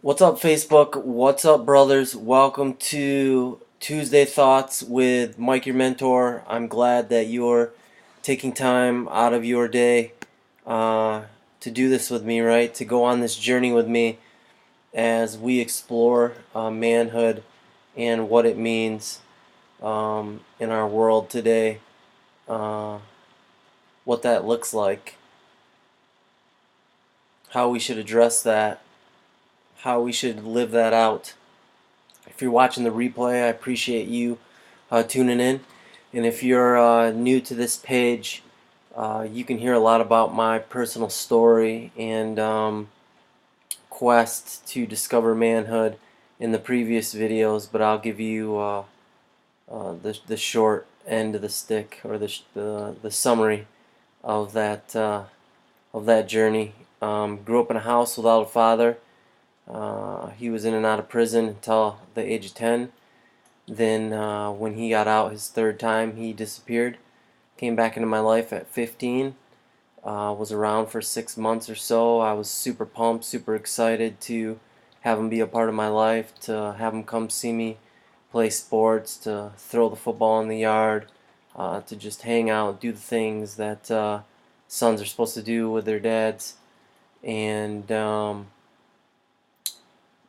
What's up, Facebook? What's up, brothers? Welcome to Tuesday Thoughts with Mike, your mentor. I'm glad that you're taking time out of your day to do this with me, right? To go on this journey with me as we explore manhood and what it means in our world today, uh, what that looks like, how we should address that, how we should live that out. If you're watching the replay, I appreciate you tuning in. And if you're new to this page, you can hear a lot about my personal story and quest to discover manhood in the previous videos. But I'll give you the short end of the stick, or the summary of that journey. Grew up in a house without a father. He was in and out of prison until the age of 10. Then when he got out his third time, he disappeared. Came back into my life at 15. Was around for 6 months or so. I was super pumped, super excited to have him be a part of my life, to have him come see me play sports, to throw the football in the yard, to just hang out, do the things that sons are supposed to do with their dads. And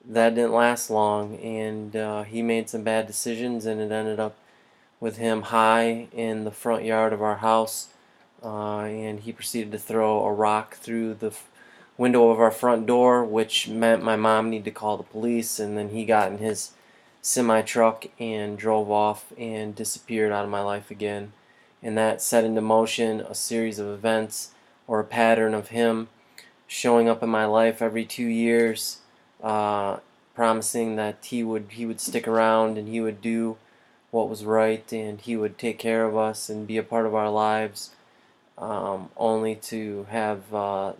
that didn't last long, and he made some bad decisions, and it ended up with him high in the front yard of our house, and he proceeded to throw a rock through the window of our front door, which meant my mom needed to call the police. And then he got in his semi truck and drove off and disappeared out of my life again. And that set into motion a series of events, or a pattern of him showing up in my life every 2 years, promising that he would stick around and he would do what was right and he would take care of us and be a part of our lives, only to have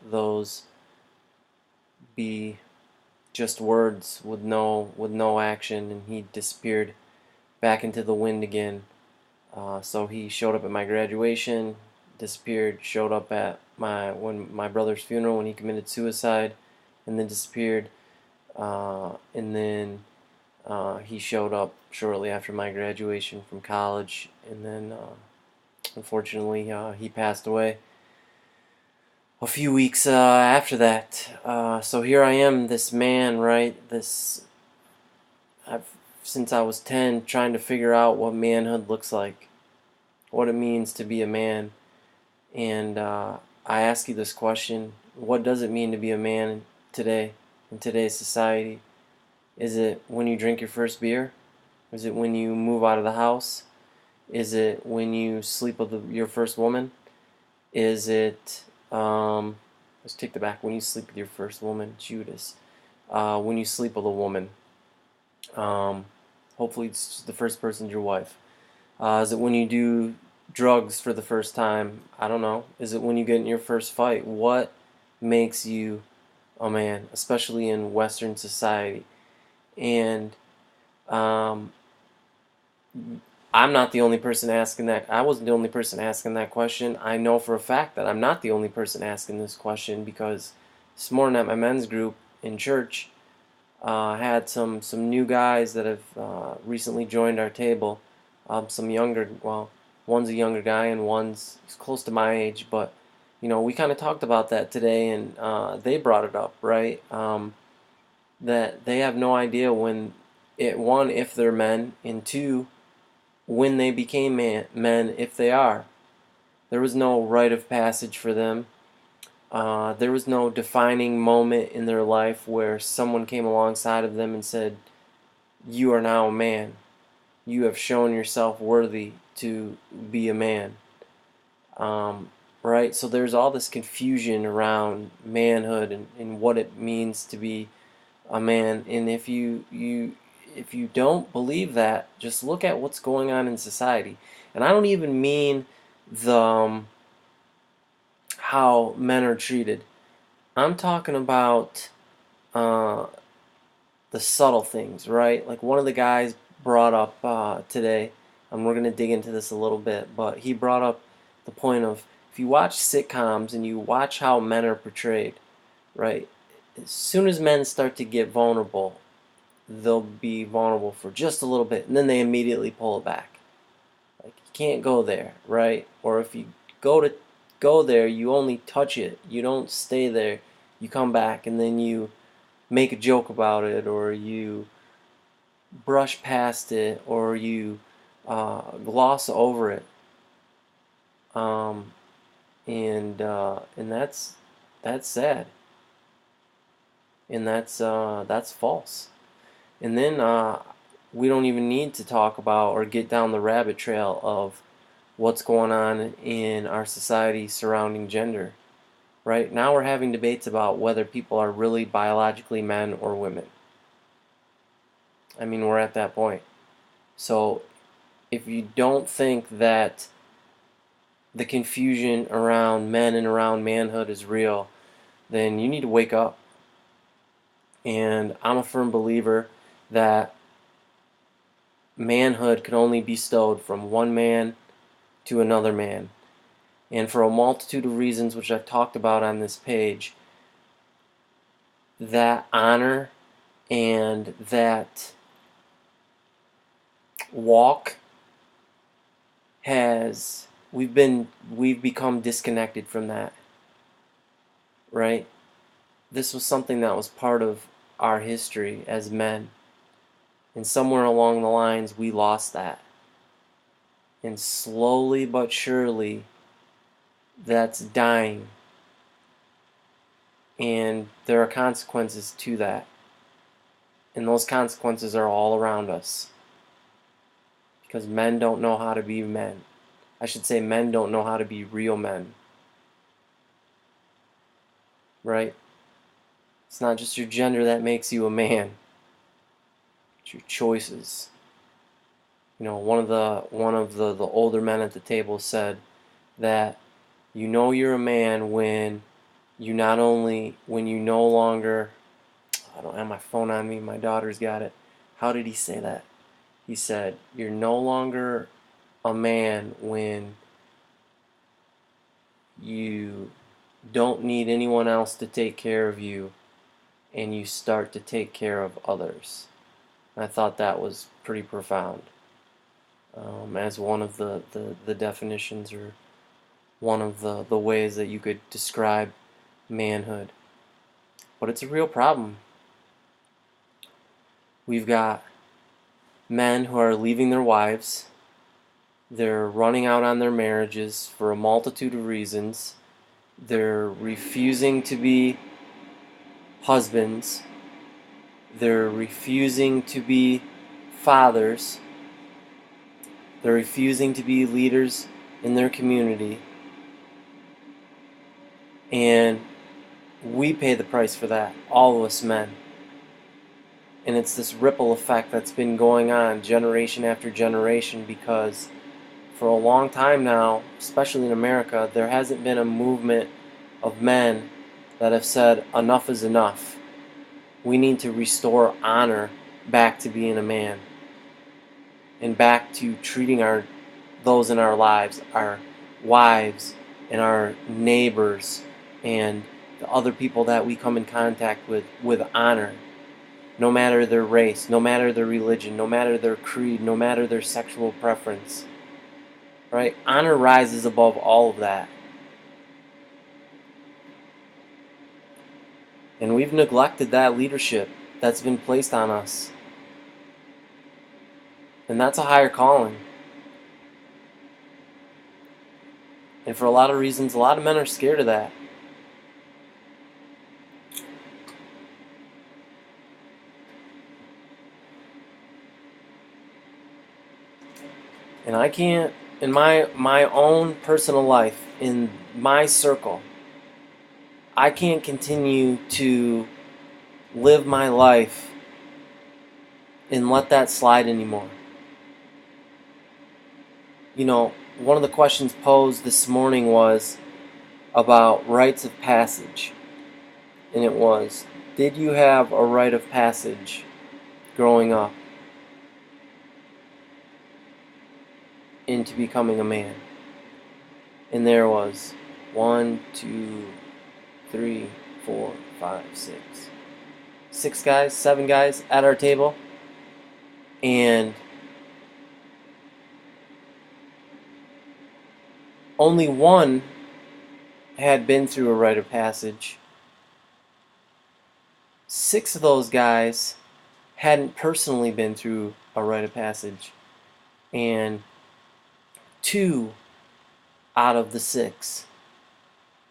those be just words with no action, and he disappeared back into the wind again. So he showed up at my graduation, disappeared, showed up at my brother's funeral when he committed suicide, and then disappeared. And then he showed up shortly after my graduation from college, and then unfortunately he passed away a few weeks after that. So here I am, this man, right? I've since I was 10 trying to figure out what manhood looks like, what it means to be a man. And I ask you this question: what does it mean to be a man today, in today's society? Is it when you drink your first beer? Is it when you move out of the house? Is it when you sleep with your first woman? Is it, let's take the back, when you sleep with your first woman, Judas. When you sleep with a woman, hopefully it's the first person's your wife. Is it when you do drugs for the first time? I don't know. Is it when you get in your first fight? What makes you a man, especially in Western society? And I'm not the only person asking that. I wasn't the only person asking that question. I know for a fact that I'm not the only person asking this question, because this morning at my men's group in church, had some new guys that have recently joined our table. Some younger, well, one's a younger guy and one's close to my age, but we kind of talked about that today, and they brought it up, right? That they have no idea when one, if they're men, and two, when they became men, if they are. There was no rite of passage for them. There was no defining moment in their life where someone came alongside of them and said, "You are now a man. You have shown yourself worthy to be a man." Right? So there's all this confusion around manhood and what it means to be a man. And if you don't believe that, just look at what's going on in society. And I don't even mean the how men are treated. I'm talking about uh, the subtle things, right? Like one of the guys brought up today, and we're going to dig into this a little bit, but he brought up the point of, if you watch sitcoms and you watch how men are portrayed, right? as soon as men start to get vulnerable, they'll be vulnerable for just a little bit, and then they immediately pull it back. Like, you can't go there, right? Or if you go there, you only touch it. You don't stay there. You come back, and then you make a joke about it, or you brush past it, or you gloss over it. Um, and that's sad, and that's false. And then we don't even need to talk about or get down the rabbit trail of what's going on in our society surrounding gender. Right now, we're having debates about whether people are really biologically men or women. I mean, we're at that point. So, if you don't think that the confusion around men and around manhood is real, then you need to wake up. And I'm a firm believer that manhood can only be bestowed from one man to another man. And for a multitude of reasons, which I've talked about on this page, that honor and that walk we've become disconnected from that, right? This was something that was part of our history as men, and somewhere along the lines we lost that, and slowly but surely that's dying, and there are consequences to that, and those consequences are all around us, because men don't know how to be men. I should say men don't know how to be real men, right? It's not just your gender that makes you a man, it's your choices. You know, one of the older men at the table said that you know you're a man when you no longer, I don't have my phone on me, my daughter's got it. How did he say that? He said, you're no longer a man when you don't need anyone else to take care of you and you start to take care of others. I thought that was pretty profound, as one of the definitions, or one of the ways that you could describe manhood. But it's a real problem. We've got men who are leaving their wives. They're running out on their marriages for a multitude of reasons. They're refusing to be husbands. They're refusing to be fathers. They're refusing to be leaders in their community. And we pay the price for that, all of us men. And it's this ripple effect that's been going on generation after generation, because for a long time now, especially in America, there hasn't been a movement of men that have said enough is enough. We need to restore honor back to being a man, and back to treating those in our lives, our wives and our neighbors and the other people that we come in contact with honor, no matter their race, no matter their religion, no matter their creed, no matter their sexual preference. Right? Honor rises above all of that. And we've neglected that leadership that's been placed on us. And that's a higher calling. And for a lot of reasons, a lot of men are scared of that. And I can't, in my own personal life, in my circle, I can't continue to live my life and let that slide anymore. You know, one of the questions posed this morning was about rites of passage. And it was, did you have a rite of passage growing up into becoming a man? And there was 1, 2, 3, 4, 5, 6, 6 guys, 7 guys at our table, and only one had been through a rite of passage. 6 of those guys hadn't personally been through a rite of passage, and 2 out of the 6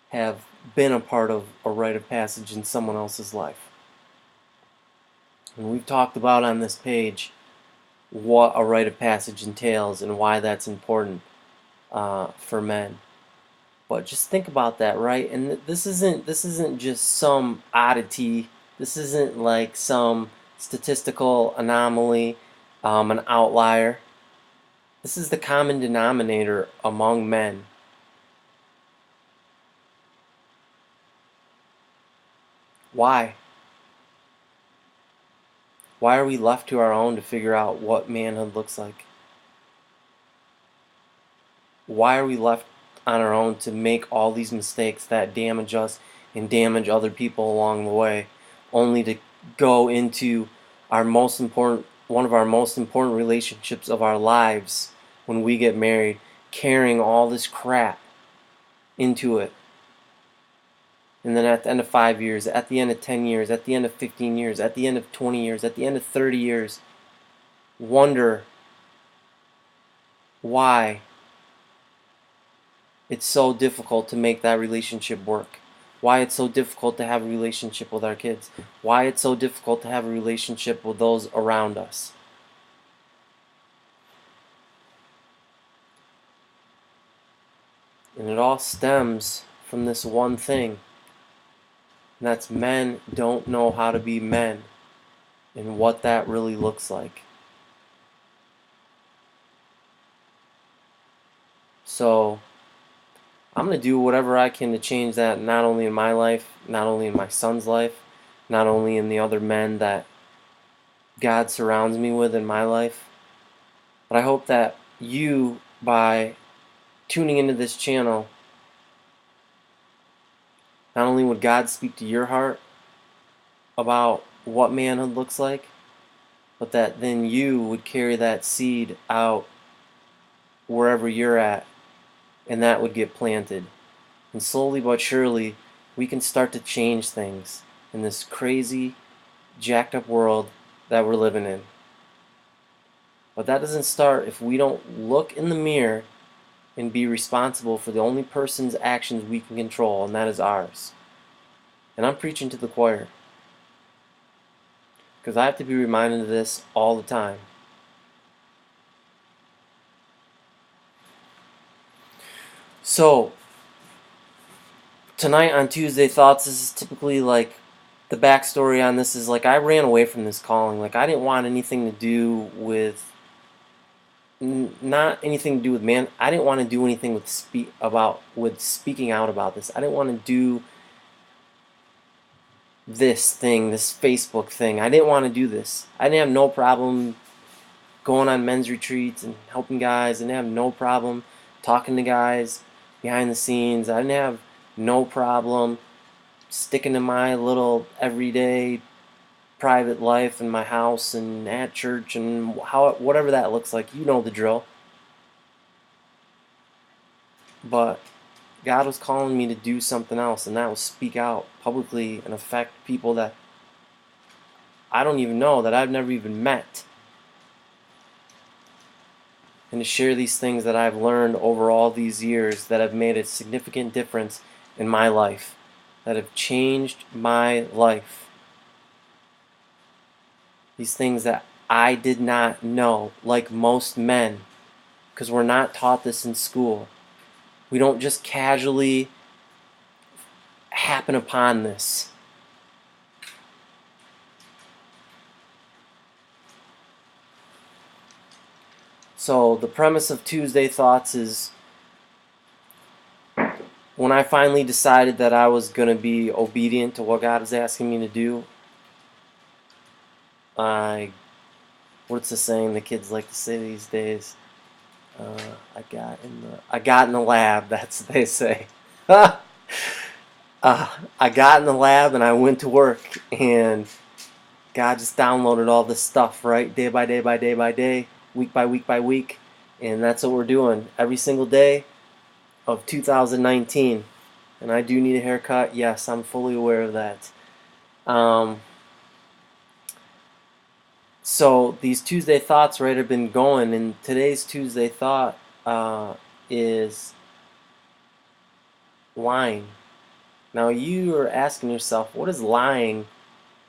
have been a part of a rite of passage in someone else's life. And we've talked about on this page what a rite of passage entails and why that's important for men. But just think about that, right? And this isn't just some oddity. This isn't like some statistical anomaly, an outlier. This is the common denominator among men. Why? Why are we left to our own to figure out what manhood looks like? Why are we left on our own to make all these mistakes that damage us and damage other people along the way, only to go into one of our most important relationships of our lives when we get married, carrying all this crap into it? And then at the end of 5 years, at the end of 10 years, at the end of 15 years, at the end of 20 years, at the end of 30 years, wonder why it's so difficult to make that relationship work. Why it's so difficult to have a relationship with our kids. Why it's so difficult to have a relationship with those around us. And it all stems from this one thing. And that's men don't know how to be men and what that really looks like. So I'm going to do whatever I can to change that, not only in my life, not only in my son's life, not only in the other men that God surrounds me with in my life, but I hope that you, by tuning into this channel, not only would God speak to your heart about what manhood looks like, but that then you would carry that seed out wherever you're at, and that would get planted. And slowly but surely, we can start to change things in this crazy, jacked up world that we're living in. But that doesn't start if we don't look in the mirror and be responsible for the only person's actions we can control, and that is ours. And I'm preaching to the choir, because I have to be reminded of this all the time. So, tonight on Tuesday Thoughts, this is typically like, the backstory on this is like, I ran away from this calling. Like, I didn't want anything to do with, not anything to do with man. I didn't want to do anything with speaking out about this. I didn't want to do this thing, this Facebook thing. I didn't want to do this. I didn't have no problem going on men's retreats and helping guys. I didn't have no problem talking to guys behind the scenes. I didn't have no problem sticking to my little everyday private life in my house and at church and whatever that looks like. You know the drill. But God was calling me to do something else, and that was speak out publicly and affect people that I don't even know, that I've never even met, and to share these things that I've learned over all these years that have made a significant difference in my life, that have changed my life. These things that I did not know, like most men, because we're not taught this in school. We don't just casually happen upon this. So the premise of Tuesday Thoughts is, when I finally decided that I was going to be obedient to what God is asking me to do, what's the saying the kids like to say these days? I got in the lab. That's what they say. I got in the lab and I went to work, and God just downloaded all this stuff, right? Day by day by day by day, week by week by week. And that's what we're doing every single day of 2019. And I do need a haircut. Yes, I'm fully aware of that. So these Tuesday thoughts, right, have been going. And today's Tuesday thought is lying. Now you are asking yourself, what does lying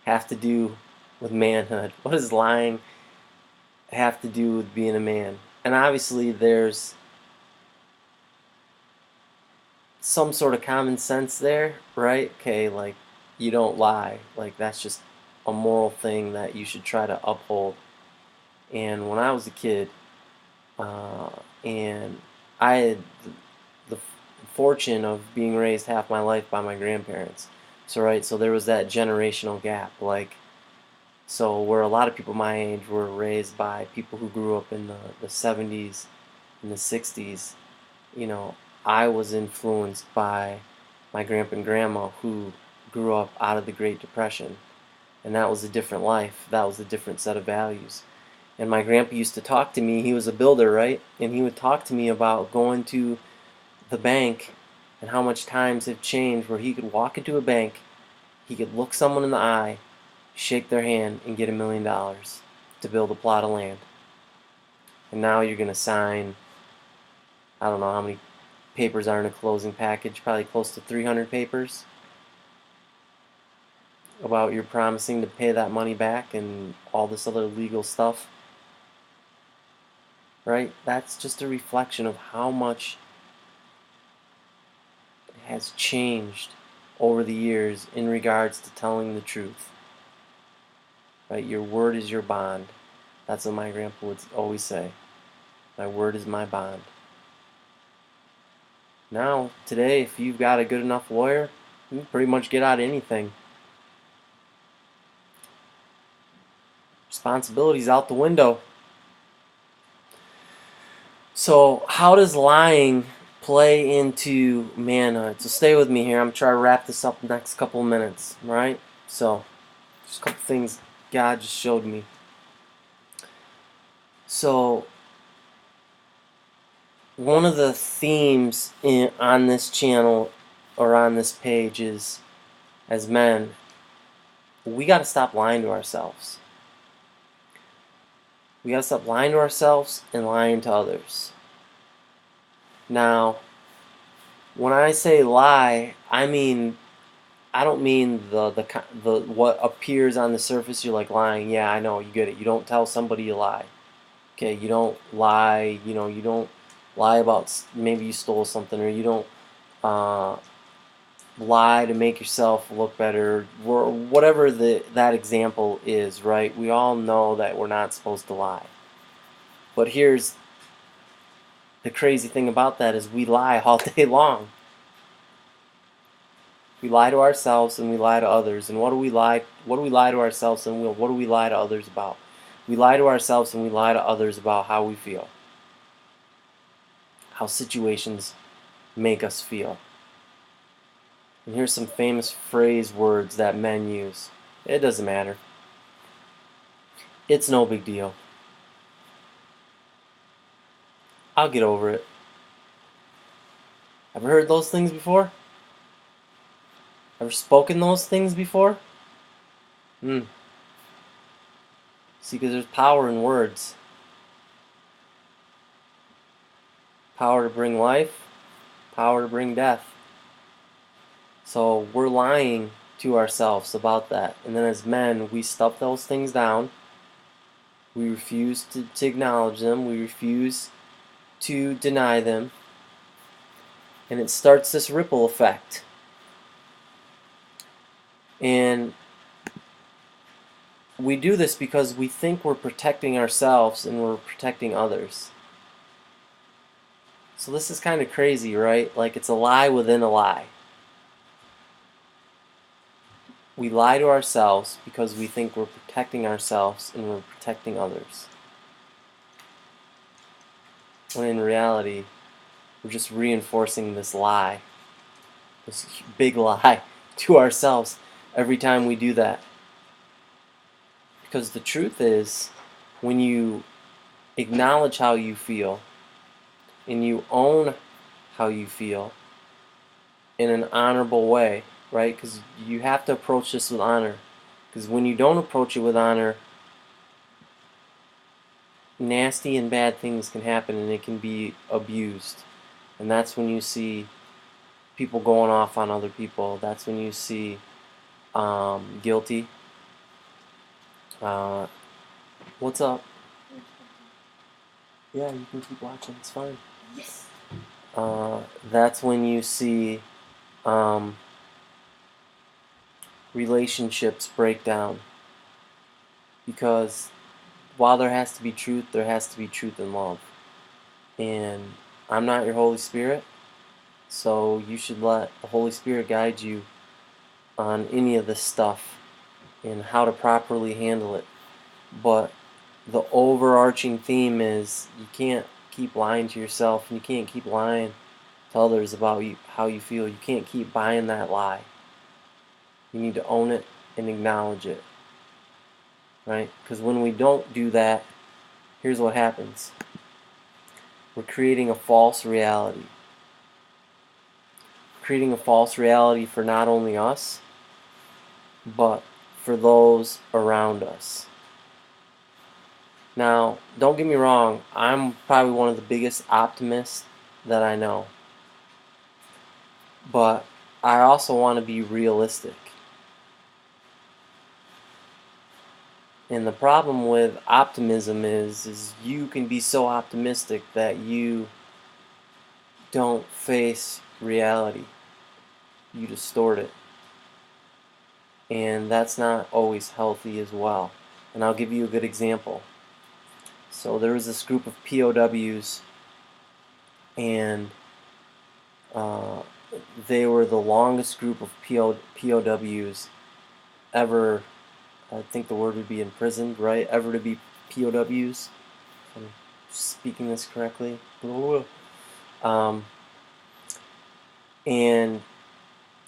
have to do with manhood? What does lying have to do with being a man? And obviously there's some sort of common sense there, right? Okay, like you don't lie. Like that's just a moral thing that you should try to uphold. And when I was a kid, uh, and I had the fortune of being raised half my life by my grandparents. So right, so there was that generational gap. Like so where a lot of people my age were raised by people who grew up in the 70s and the 60s, you know, I was influenced by my grandpa and grandma who grew up out of the Great Depression. And that was a different life. That was a different set of values. And my grandpa used to talk to me. He was a builder, right? And he would talk to me about going to the bank and how much times have changed where he could walk into a bank, he could look someone in the eye, shake their hand, and get $1 million to build a plot of land. And now you're going to sign, I don't know how many papers are in a closing package, probably close to 300 papers about you're promising to pay that money back and all this other legal stuff. Right? That's just a reflection of how much has changed over the years in regards to telling the truth. Right? Your word is your bond. That's what my grandpa would always say. My word is my bond. Now, today, if you've got a good enough lawyer, you can pretty much get out of anything. Responsibility's out the window. So, how does lying play into manhood? So, stay with me here. I'm trying to wrap this up in the next couple of minutes, right? So, just a couple things God just showed me. So, one of the themes on this channel or on this page is, as men, we got to stop lying to ourselves. We got to stop lying to ourselves and lying to others. Now, when I say lie, I don't mean the what appears on the surface. You're like lying. Yeah, I know. You get it. You don't tell somebody you lie. Okay, you don't lie. You don't lie about maybe you stole something, or you don't lie to make yourself look better, or whatever that example is. Right? We all know that we're not supposed to lie. But here's the crazy thing about that is we lie all day long. We lie to ourselves and we lie to others. And what do we lie? What do we lie to ourselves and what do we lie to others about? We lie to ourselves and we lie to others about how we feel, how situations make us feel. And here's some famous phrase words that men use. It doesn't matter. It's no big deal. I'll get over it. Ever heard those things before? Ever spoken those things before? See, because there's power in words. Power to bring life, power to bring death. So we're lying to ourselves about that. And then as men, we stuff those things down. We refuse to acknowledge them. We refuse to deny them. And it starts this ripple effect. And we do this because we think we're protecting ourselves and we're protecting others. So this is kind of crazy, right? Like it's a lie within a lie. We lie to ourselves because we think we're protecting ourselves and we're protecting others. When in reality, we're just reinforcing this lie. this big lie to ourselves every time we do that. Because the truth is, when you acknowledge how you feel and you own how you feel in an honorable way, right? Because you have to approach this with honor. Because when you don't approach it with honor, nasty and bad things can happen and it can be abused. And that's when you see people going off on other people. That's when you see guilty. Uh, what's up? Yeah, you can keep watching. It's fine. Yes. That's when you see um, relationships break down. Because while there has to be truth, there has to be truth and love. And I'm not your Holy Spirit, so you should let the Holy Spirit guide you on any of this stuff and how to properly handle it. But the overarching theme is you can't keep lying to yourself and you can't keep lying to others about how you feel. You can't keep buying that lie. You need to own it and acknowledge it, right? Because when we don't do that, here's what happens. We're creating a false reality. Creating a false reality for not only us, but for those around us. Now, don't get me wrong, I'm probably one of the biggest optimists that I know. But I also want to be realistic. And the problem with optimism is you can be so optimistic that you don't face reality. You distort it. And that's not always healthy as well. And I'll give you a good example. So there was this group of POWs, and uh, they were the longest group of POWs ever. I think the word would be imprisoned, right? Ever to be POWs. If I'm speaking this correctly. Um, and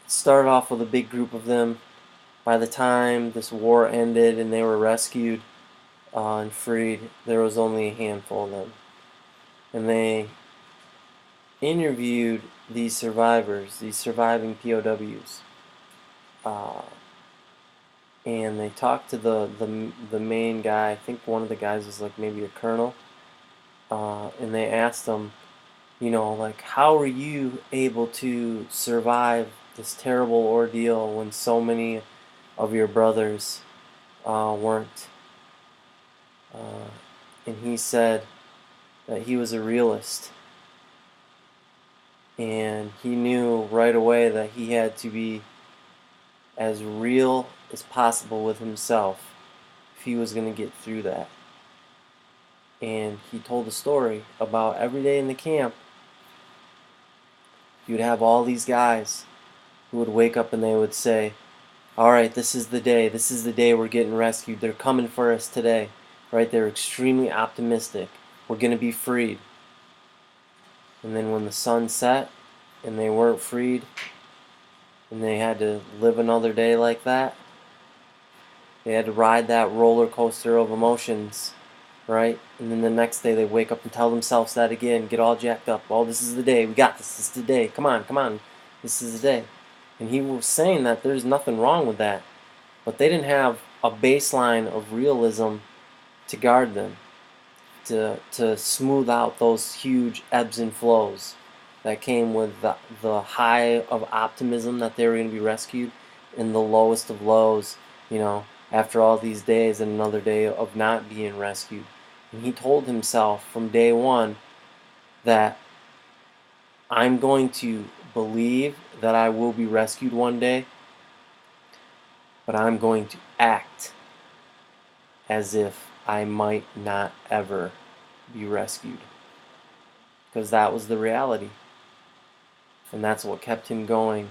started off with a big group of them. By the time this war ended and they were rescued and freed, there was only a handful of them. And they interviewed these survivors, these surviving POWs. And they talked to the main guy. I think one of the guys was like maybe a colonel. And they asked him, like, how are you able to survive this terrible ordeal when so many of your brothers weren't? And he said that he was a realist. And he knew right away that he had to be as real as possible with himself if he was going to get through that. And he told a story about every day in the camp, you'd have all these guys who would wake up and they would say, all right, this is the day we're getting rescued, they're coming for us today, right? They're extremely optimistic, we're going to be freed. And then when the sun set and they weren't freed and they had to live another day like that, they had to ride that roller coaster of emotions, right? And then the next day they wake up and tell themselves that again, get all jacked up. Oh, this is the day, we got this is the day, come on, this is the day. And he was saying that there's nothing wrong with that, but they didn't have a baseline of realism to guard them, to smooth out those huge ebbs and flows that came with the high of optimism that they were going to be rescued, and the lowest of lows, after all these days and another day of not being rescued. And he told himself from day one that I'm going to believe that I will be rescued one day, but I'm going to act as if I might not ever be rescued. Because that was the reality. And that's what kept him going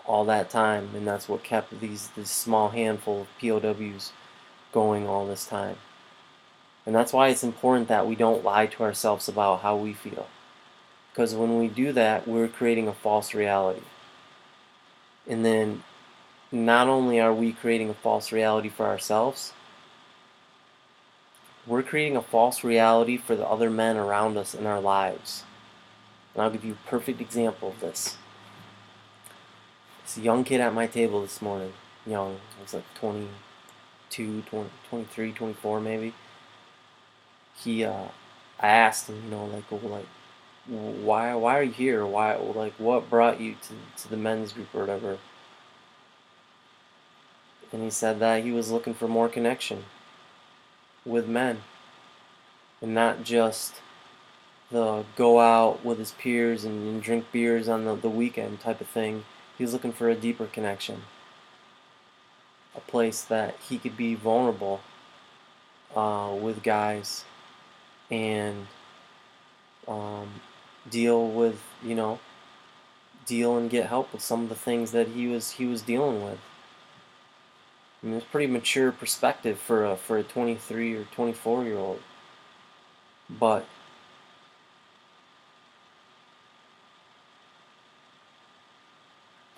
all that time. And that's what kept this small handful of POWs going all this time. And that's why it's important that we don't lie to ourselves about how we feel. Because when we do that, we're creating a false reality. And then not only are we creating a false reality for ourselves, we're creating a false reality for the other men around us in our lives. And I'll give you a perfect example of this. This young kid at my table this morning, young, he was like 22, 20, 23, 24 maybe. I asked him, why are you here? Why, like, what brought you to the men's group or whatever? And he said that he was looking for more connection with men, and not just the go out with his peers and drink beers on the weekend type of thing. He was looking for a deeper connection, a place that he could be vulnerable with guys and um, deal with, deal and get help with some of the things that he was dealing with. I mean, it's a pretty mature perspective for a 23 or 24-year old, but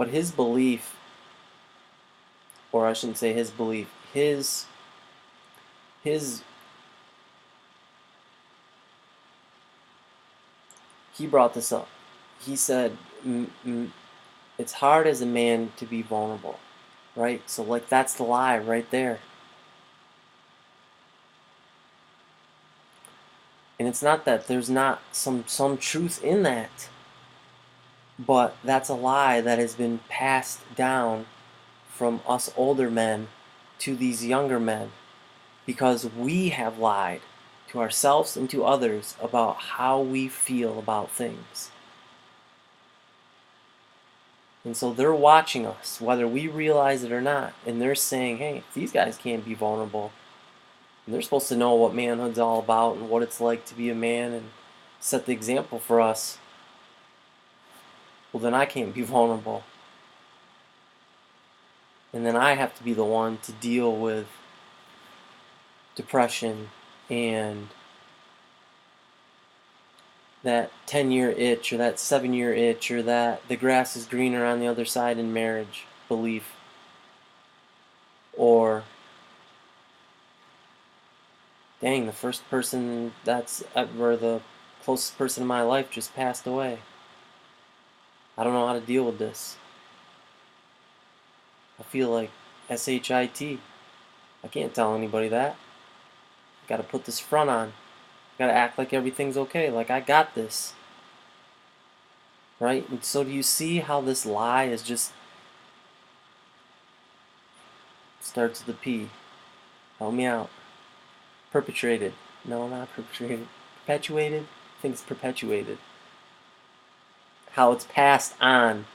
his belief, or I shouldn't say his belief, his he brought this up. He said, it's hard as a man to be vulnerable, right? So, like, that's the lie right there. And it's not that there's not some truth in that, but that's a lie that has been passed down from us older men to these younger men, because we have lied to ourselves and to others about how we feel about things. And so they're watching us, whether we realize it or not, and they're saying, hey, if these guys can't be vulnerable, and they're supposed to know what manhood's all about and what it's like to be a man and set the example for us, well, then I can't be vulnerable. And then I have to be the one to deal with depression and that 10-year itch or that 7-year itch or that the grass is greener on the other side in marriage belief, or dang, the first person that's ever the closest person in my life just passed away. I don't know how to deal with this. I feel like SHIT. I can't tell anybody that. I gotta put this front on. I gotta act like everything's okay, like I got this. Right? And so do you see how this lie is just starts with a P? Help me out. Perpetrated. No, not perpetrated. Perpetuated? I think it's perpetuated. How it's passed on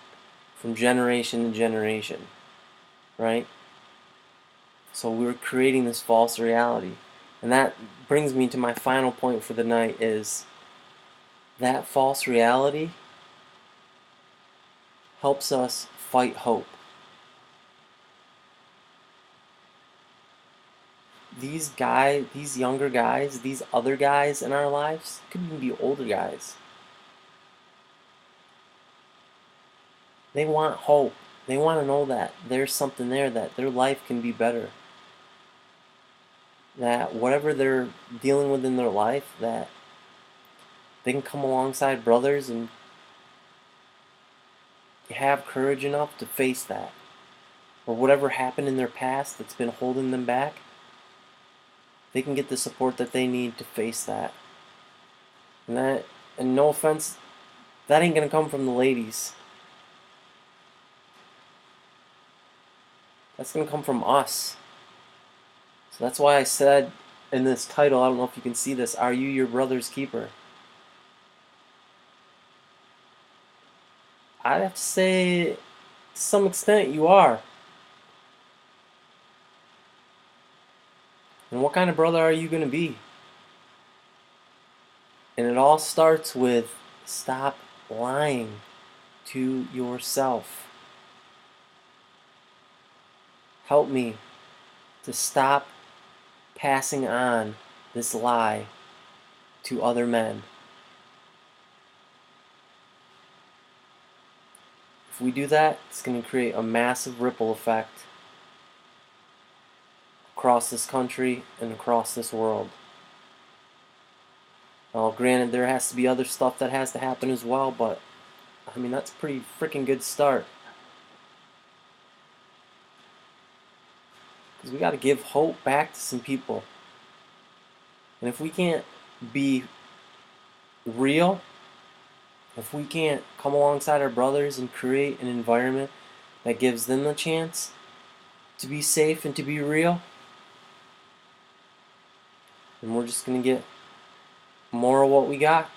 from generation to generation. Right? So we're creating this false reality. And that brings me to my final point for the night is that false reality helps us fight hope. These younger guys, these other guys in our lives, could even be older guys. They want hope. They want to know that there's something there, that their life can be better. That whatever they're dealing with in their life, that they can come alongside brothers and have courage enough to face that. Or whatever happened in their past that's been holding them back, they can get the support that they need to face that. And no offense, that ain't gonna come from the ladies. That's gonna come from us. So that's why I said in this title, I don't know if you can see this, are you your brother's keeper? I'd have to say, to some extent, you are. And what kind of brother are you gonna be? And it all starts with stop lying to yourself. Help me to stop passing on this lie to other men. we do that, it's going to create a massive ripple effect across this country and across this world. Now, granted, there has to be other stuff that has to happen as well, but I mean, that's a pretty freaking good start. Because we got to give hope back to some people. And if we can't be real, if we can't come alongside our brothers and create an environment that gives them the chance to be safe and to be real, then we're just going to get more of what we got.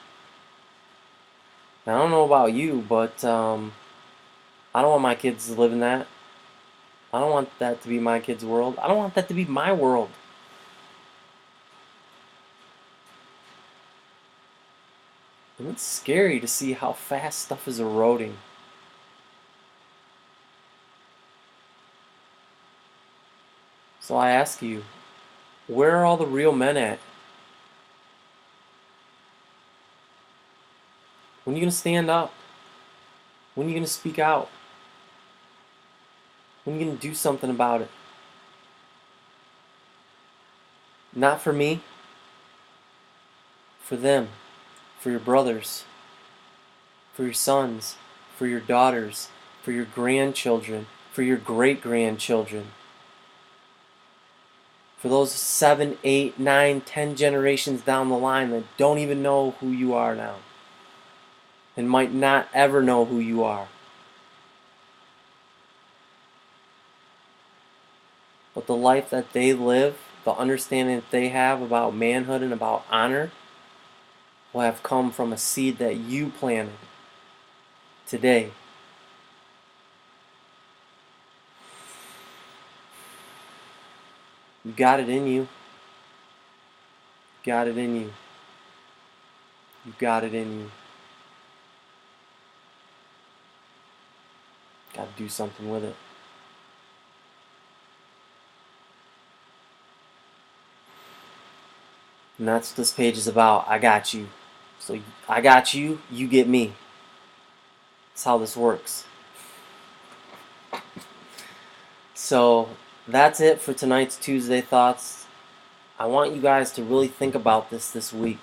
Now, I don't know about you, but I don't want my kids to live in that. I don't want that to be my kids' world. I don't want that to be my world. And it's scary to see how fast stuff is eroding. So I ask you, where are all the real men at? When are you going to stand up? When are you going to speak out? When are you going to do something about it? Not for me, for them, for your brothers, for your sons, for your daughters, for your grandchildren, for your great-grandchildren, for those 7, 8, 9, 10 generations down the line that don't even know who you are now and might not ever know who you are. But the life that they live, the understanding that they have about manhood and about honor, will have come from a seed that you planted today. You got it in you. You got it in you. You got it in you. Got to do something with it. And that's what this page is about. I got you. So I got you, you get me. That's how this works. So that's it for tonight's Tuesday Thoughts. I want you guys to really think about this week.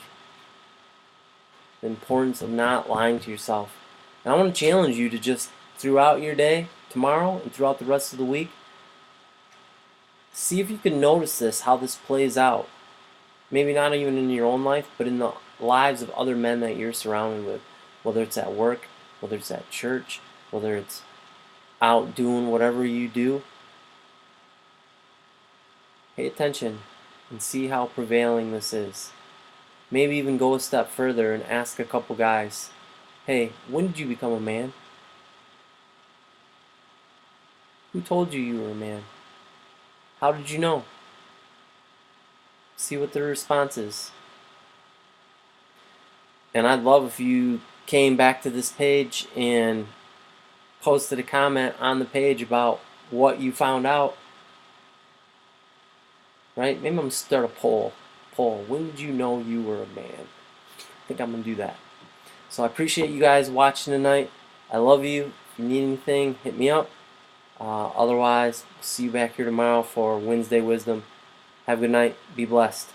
The importance of not lying to yourself. And I want to challenge you to just, throughout your day, tomorrow, and throughout the rest of the week, see if you can notice this, how this plays out. Maybe not even in your own life, but in the lives of other men that you're surrounded with. Whether it's at work, whether it's at church, whether it's out doing whatever you do. Pay attention and see how prevailing this is. Maybe even go a step further and ask a couple guys, hey, when did you become a man? Who told you you were a man? How did you know? See what their response is. And I'd love if you came back to this page and posted a comment on the page about what you found out. Right? Maybe I'm going to start a poll. When did you know you were a man? I think I'm going to do that. So I appreciate you guys watching tonight. I love you. If you need anything, hit me up. Otherwise, we'll see you back here tomorrow for Wednesday Wisdom. Have a good night. Be blessed.